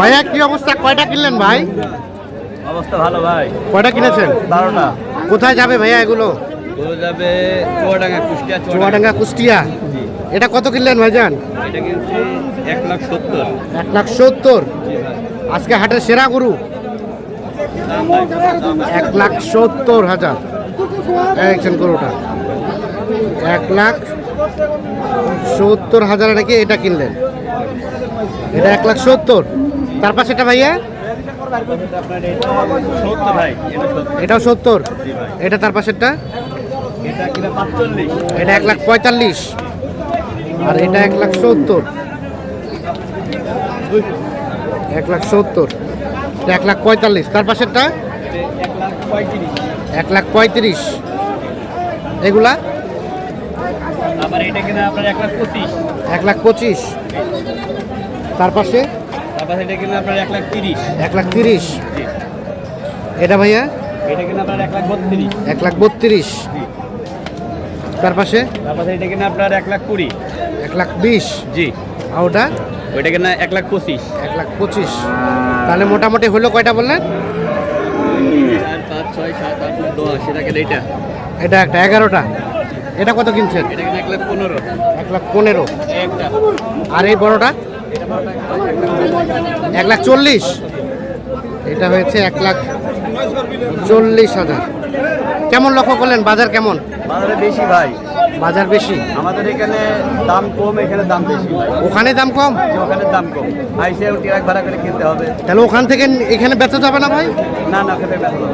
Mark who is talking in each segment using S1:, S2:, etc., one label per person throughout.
S1: ভাইয়া কি অবস্থা, কয়টা কিনলেন ভাই?
S2: অবস্থা ভালো ভাই।
S1: কয়টা কিনেছেন?
S2: 12টা।
S1: কোথায় যাবে ভাইয়া এগুলো?
S2: যাবে চুয়াডাঙ্গা, কুষ্টিয়া।
S1: চুয়াডাঙ্গা, কুষ্টিয়া। এটা কত কিনলেন ভাইজান?
S2: এটা কিনছি 1,70,000।
S1: 1,70,000। আজকে হাটের সেরা গরু। 1,70,000 দেখছেন গরুটা। 1,70,000 নাকি এটা কিনলেন? এটা 1,70,000। তার পাশে এটা ভাইয়া? এটাও 70। এটা তার পাশেরটা? এটা 1,45,000। আর এটা 1,70,000। 1,70,000। 1,45,000। তার পাশেরটা 1,35,000। এগুলা
S2: আবার এটা কিনা আপনার 1,25,000।
S1: 1,25,000। তার পাশে
S2: তারপর এটা কিনা আপনার 1,30,000।
S1: 1,30,000। এটা ভাইয়া?
S2: এটা কিনা আপনার 1,32,000।
S1: 1,32,000। তার পাশে
S2: তারপর এটা কিনা আপনার 1,20,000।
S1: 1,20,000।
S2: জি।
S1: আর ওটা
S2: ওইটা কিনা 1,25,000।
S1: 1,25,000। তাহলে মোটামুটি হলো কয়টা বললেন?
S2: 4, 5, 6, 7, 8, 9, 10 সেটা কিনা এটা।
S1: এটা একটা 11টা। এটা কত কিনছেন?
S2: এটা কিনা 1,15,000।
S1: 1,15,000।
S2: একটা।
S1: আর এই বড়টা 1,40,000। এটা হয়েছে 1,40,000। কেমন লক্ষ্য করলেন? বাজার কেমন?
S2: বাজারে বেশি ভাই।
S1: বাজার বেশি।
S2: আমাদের এখানে দাম কম, এখানে দাম বেশি ভাই।
S1: ওখানে দাম কম?
S2: ওখানে দাম কম। আইসে ট্রাক ভাড়া করে কিনতে হবে।
S1: তাহলে ওখান থেকে এখানে বেচা যাবে না ভাই?
S2: না না, ওখানে বেচা যাবে না।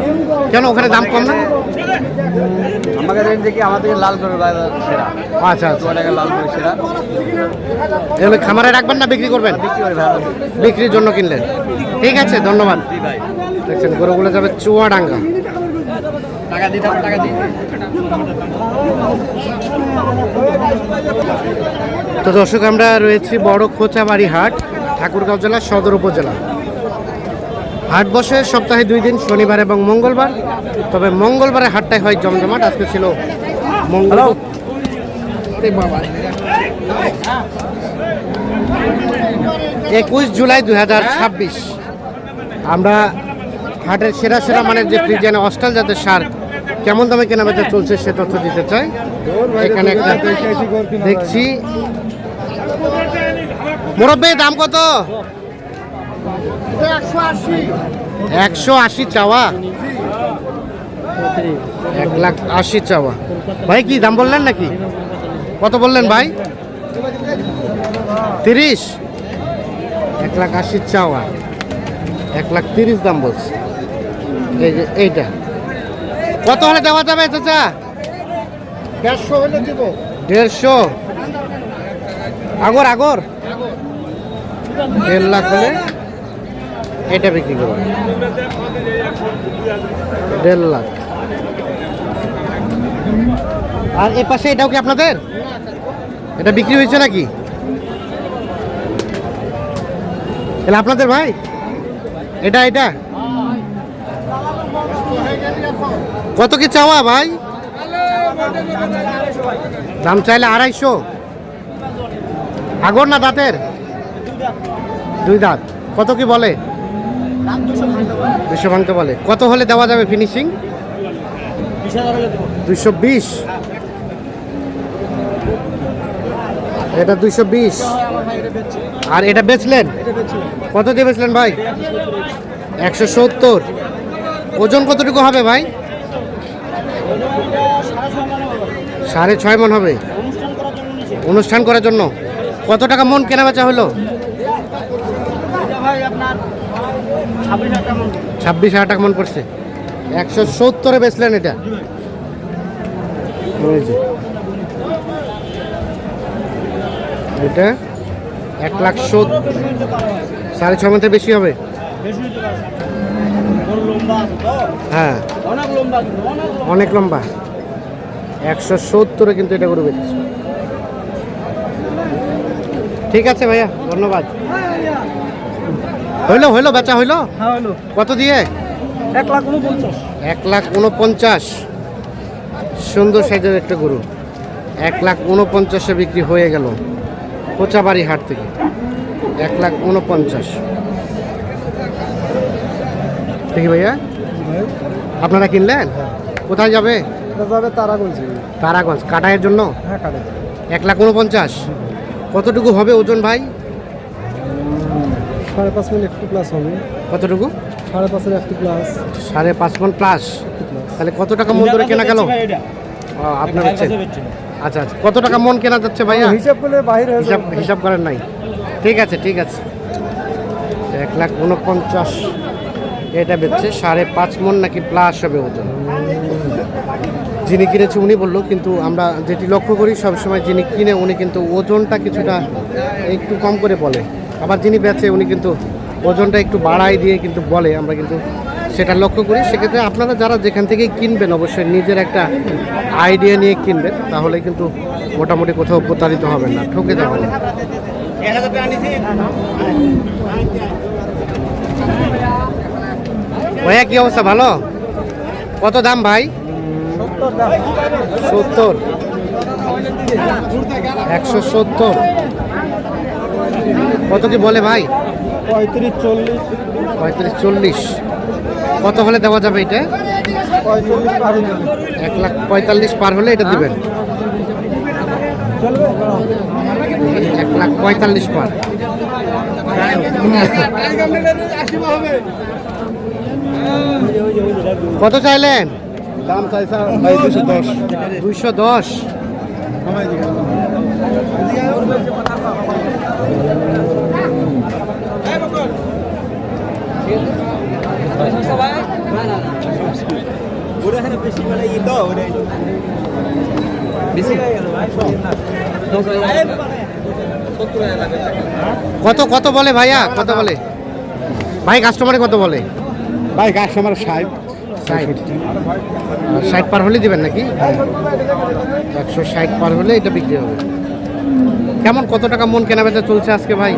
S1: কেন, ওখানে দাম কম না?
S2: আমাদের দেখি আমাদের লাল গরুর বাজার সেরা।
S1: আচ্ছা আচ্ছা।
S2: টাকা লাল গরু সেরা।
S1: এগুলো খামারে রাখবেন না বিক্রি করবেন?
S2: বিক্রি করে ভালো।
S1: বিক্রির জন্য কিনলেন। ঠিক আছে, ধন্যবাদ।
S2: জি ভাই।
S1: দেখছেন গরুগুলো যাবে চুয়াডাঙ্গা।
S2: টাকা দিতে হবে, টাকা দিতে।
S1: তো দর্শক, আমরা রয়েছি বড় খোঁচাবাড়ি হাট, ঠাকুরগাঁও জেলা সদর উপজেলা। হাট বসে সপ্তাহে 2 দিন, শনিবার এবং মঙ্গলবার। তবে মঙ্গলবারে হাটটাই হয় জমজমাট। আজকে ছিল মঙ্গল। 21 জুলাই 2026। আমরা হাটের সেরা সেরা মানের যে ফ্রিজিয়ান অস্ট্রাল জাতের সার কেমন দামে কেনাবেচা চলছে সে তথ্য দিতে চাই। এখানে একটা দেখছি। মুরব্বী, দাম কত? 180 চাওয়া। 1,80,000 চাওয়া। ভাই কি দাম বললেন নাকি? কত বললেন ভাই? 30। 1,80,000 চাওয়া, 1,30,000 দাম বলছে। এই যে এইটা কত হলে দেওয়া যাবে চাচা? 150 হলে দেব। 150? আগর 1.5 লাখ হলে এটা বিক্রি করবো। 1.5 লাখ। আর এ পাশে এটাও কি আপনাদের? এটা বিক্রি হয়েছে নাকি? এটা আপনাদের ভাই? এটা কত কি চাওয়া ভাই? দাম চাইলে 250। আগর না দাঁতের? 2 দাঁত। কত কি বলে? 200 ভাঙতে বলে। কত হলে দেওয়া যাবে ফিনিশিং? 220। এটা 220। আর এটা বেচলেন কত দিয়ে বেচলেন ভাই? 170। ওজন কতটুকু হবে ভাই? 6.5 মণ হবে। অনুষ্ঠান করার জন্য। কত টাকা মন কেনা বেচা হলো? 26,000 টাকা মন পড়ছে। 170-এ বেচলেন এটা। এটা 1,70,000। 6.5 মণ বেশি হবে। হ্যাঁ, অনেক লম্বা। 170-এ কিন্তু এটা করে বেচছে। ঠিক আছে ভাইয়া, ধন্যবাদ। হইলো বেচা হইলো? কত দিয়ে?
S2: 1,49,000।
S1: 1,49,000। সুন্দর সাইজের একটা গরু। 1,49,000-এ বিক্রি হয়ে গেল কোচাবাড়ি হাট থেকে। 1,49,000। দেখি ভাইয়া, আপনারা কিনলেন? কোথায় যাবে?
S3: যাবে তারাগঞ্জ।
S1: তারাগঞ্জ। কাটায়ের জন্য?
S3: হ্যাঁ কাটে।
S1: 1,49,000। কতটুকু হবে ওজন ভাই?
S3: 5.5 মণ একটু প্লাস হবে।
S1: কতটুকু?
S3: 5.5 একটু প্লাস।
S1: 5.5 মণ প্লাস। তাহলে কত টাকা মন ধরে কেনা গেল? আপনার হচ্ছে, আচ্ছা আচ্ছা, কত টাকা মন কেনা যাচ্ছে ভাইয়া?
S3: হিসাব করলে বাইরে
S1: হিসাব করেন নাই? ঠিক আছে ঠিক আছে। 1,49,000 এটা বেচছে। 5.5 মণ নাকি প্লাস হবে ওজন। যিনি কিনেছে উনি বললো, কিন্তু আমরা যেটি লক্ষ্য করি সবসময় যিনি কিনে উনি কিন্তু ওজনটা কিছুটা একটু কম করে বলে, আবার যিনি বেচে উনি কিন্তু ওজনটা একটু বাড়াই দিয়ে কিন্তু বলে, আমরা কিন্তু সেটা লক্ষ্য করি। সেক্ষেত্রে আপনারা যারা যেখান থেকেই কিনবেন অবশ্যই নিজের একটা আইডিয়া নিয়ে কিনবেন, তাহলে কিন্তু মোটামুটি কোথাও প্রতারিত হবেন না, ঠকে যাবেন না। ভাইয়া কি অবস্থা, ভালো? কত দাম ভাই? 70। 170। কত কি বলে ভাই?
S3: 35-40।
S1: 35-40। কত হলে দেওয়া যাবে এটা?
S3: 45 পার হয়ে যাবে।
S1: 1,45,000 পার হলে এটা দিবেন? 1,45,000 পার। কত চাইলেন?
S3: দাম চাইছে ভাই 210।
S1: 210।
S3: কমাই দিবেন।
S1: কত কত বলে ভাইয়া, কত বলে ভাই? কাস্টমারে কত বলে
S3: ভাই কাস্টমার 60।
S1: 60 পার হলে দিবেন নাকি? 160 পার হলে এটা বিক্রি হবে। কেমন, কত টাকা মন কেনা বেচা চলছে আজকে ভাই?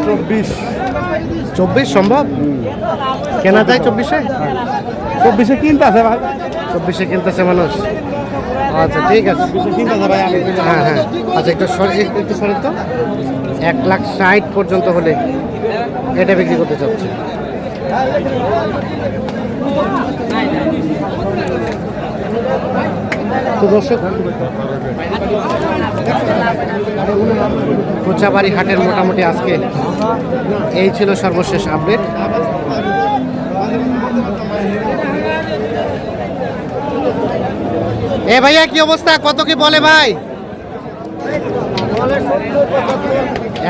S3: 24।
S1: 24 সম্ভব? কেনা যায় 24-এ?
S3: 24-এ কিনতে আছে ভাই।
S1: 24-এ কিনতেছে মানুষ। আচ্ছা ঠিক আছে।
S3: 24-এ কিনতে আছে ভাই। আমি
S1: হ্যাঁ হ্যাঁ, আচ্ছা একটু সরেন তো। 1,60,000 পর্যন্ত হলে এটা বিক্রি করতে চাচ্ছে। তো দর্শক, কোচাবাড়ি হাটের মোটামুটি আজকে এই ছিল সর্বশেষ আপডেট। এ ভাইয়া কি অবস্থা, কত কি বলে ভাই?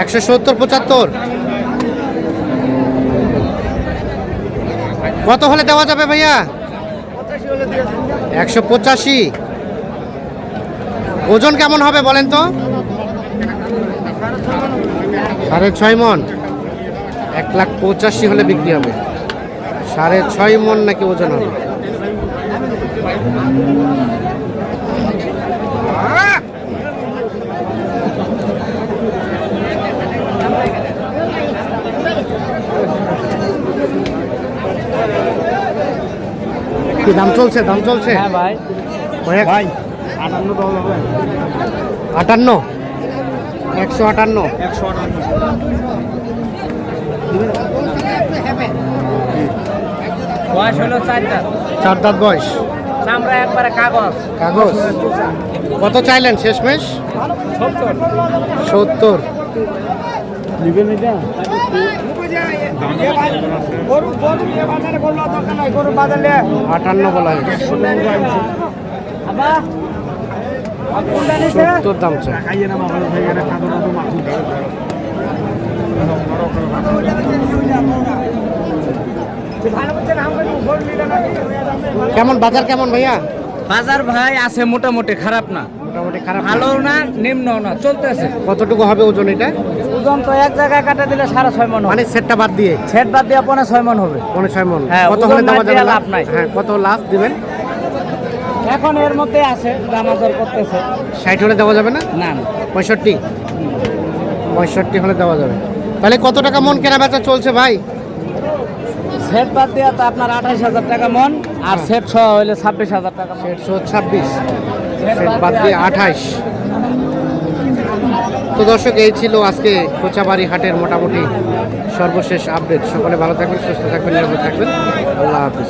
S1: 170-75। কত হলে দেওয়া যাবে ভাইয়া? 185। ওজন কেমন হবে বলেন তো? 6.5 মণ। 1,85,000 হলে বিক্রি হবে। 6.5 মণ নাকি ওজন হবে? কি দাম চলছে? দাম চলছে?
S3: হ্যাঁ ভাই।
S1: ভাই
S3: 58 দাও হবে।
S1: 58। 158।
S3: 158। বয়স হলো 4 দাঁত।
S1: 4 দাঁত বয়স।
S3: আমরা একবারে কাগজ।
S1: কাগজ। কত চাইলেন শেষমেশ? 70।
S3: নিবেন এটা? গরু
S1: 58 বলা হয়েছে। 70 দাম চাই। কেমন বাজার, কেমন ভাইয়া?
S2: বাজার ভাই আছে মোটামুটি, খারাপ না।
S1: মোটামুটি খারাপ না।
S2: ভালো না নিম্ন না, চলতেছে।
S1: কতটুকু হবে ওজন এটা?
S2: ওজন তো এক জায়গায় কাটা দিলে 6.5 মণ।
S1: মানে সেটটা বাদ দিয়ে?
S2: সেট বাদ দিয়ে 6.5 মণ হবে।
S1: 6 মণ।
S2: হ্যাঁ,
S1: কত
S2: ওজন
S1: হলে দেওয়া
S2: বাদ
S1: যাবে?
S2: দিয়ে লাভ নাই।
S1: হ্যাঁ, কত লাভ দিবেন?
S2: এখন এর মধ্যে আছে, দামাদর করতেছে।
S1: 60 হলে দেওয়া যাবে না?
S2: না না,
S1: 65। 65 হলে দেওয়া যাবে। তাহলে কত টাকা মন কেনা বেচা চলছে ভাই?
S2: সেট বাদ দিয়ে তো আপনার 28,000 টাকা মণ, আর সেট সহ হইলে 26,000 টাকা মণ।
S1: 126। সেট বাদ দিয়ে 28। তো দর্শক, এই ছিল আজকে কোচাবাড়ি হাটের মোটামুটি সর্বশেষ আপডেট। সকলে ভালো থাকবেন, সুস্থ থাকবেন, নিরাপদ থাকবেন। আল্লাহ হাফিজ।